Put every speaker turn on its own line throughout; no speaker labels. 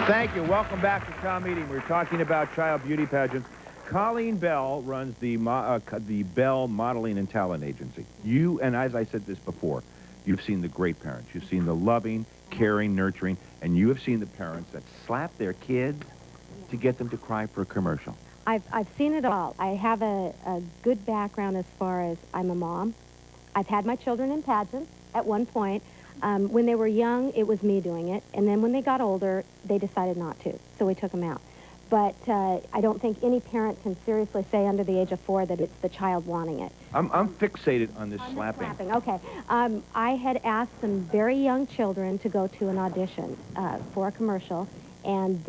Thank you. Welcome back to Town Meeting. We're talking about child beauty pageants. Colleen Bell runs the Bell Modeling and Talent Agency. You, and as I said this before, you've seen the great parents. You've seen the loving, caring, nurturing, and you have seen the parents that slap their kids to get them to cry for a commercial.
I've seen it all. I have a good background as far as I'm a mom. I've had my children in pageants at one point. When they were young, it was me doing it, and then when they got older, they decided not to, so we took them out. But I don't think any parent can seriously say under the age of 4 that it's the child wanting it.
I'm fixated on this slapping.
Okay. I had asked some very young children to go to an audition for a commercial, and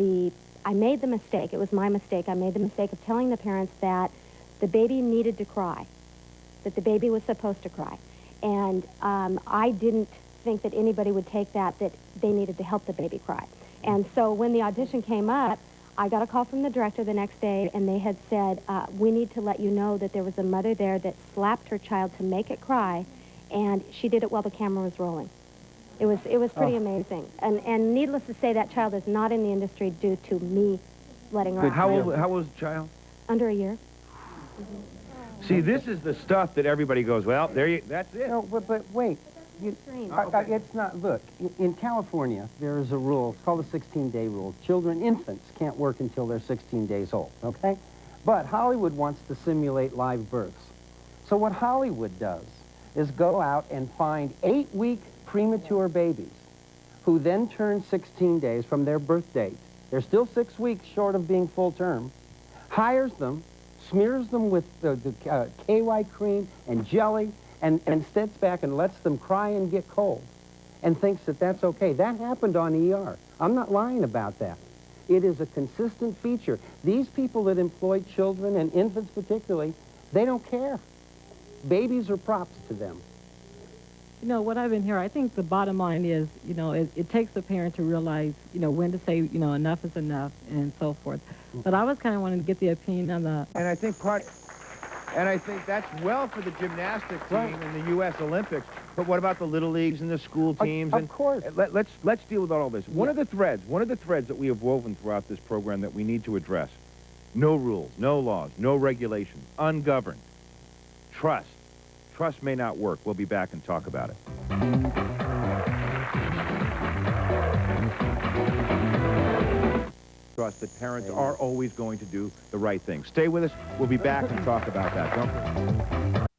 I made the mistake. It was my mistake. I made the mistake of telling the parents that the baby needed to cry, that the baby was supposed to cry. And I didn't think that anybody would take that they needed to help the baby cry. And so when the audition came up, I got a call from the director the next day, and they had said, we need to let you know that there was a mother there that slapped her child to make it cry, and she did it while the camera was rolling. It was pretty amazing. And needless to say, that child is not in the industry due to me letting her out.
How old was the child?
Under a year.
See, this is the stuff that everybody goes, well, that's it.
No, but wait. It's not, look, in California, there is a rule, it's called the 16-day rule. Infants can't work until they're 16 days old, okay? But Hollywood wants to simulate live births. So what Hollywood does is go out and find 8-week premature babies who then turn 16 days from their birth date. They're still 6 weeks short of being full term, hires them, smears them with the KY cream and jelly, and steps back and lets them cry and get cold and thinks that that's okay. That happened on ER. I'm not lying about that. It is a consistent feature. These people that employ children and infants particularly, they don't care. Babies are props to them.
You know, what I've been hearing, I think the bottom line is, you know, it takes the parent to realize, you know, when to say, you know, enough is enough and so forth. But I was kind of wanting to get the opinion on the...
And I think that's well for the gymnastics team in the U.S. Olympics. But what about the little leagues and the school teams?
Of course.
Let's deal with all this. One of the threads that we have woven throughout this program that we need to address: no rules, no laws, no regulations, ungoverned. Trust. Trust may not work. We'll be back and talk about it. Trust that parents are always going to do the right thing. Stay with us. We'll be back and talk about that. Don't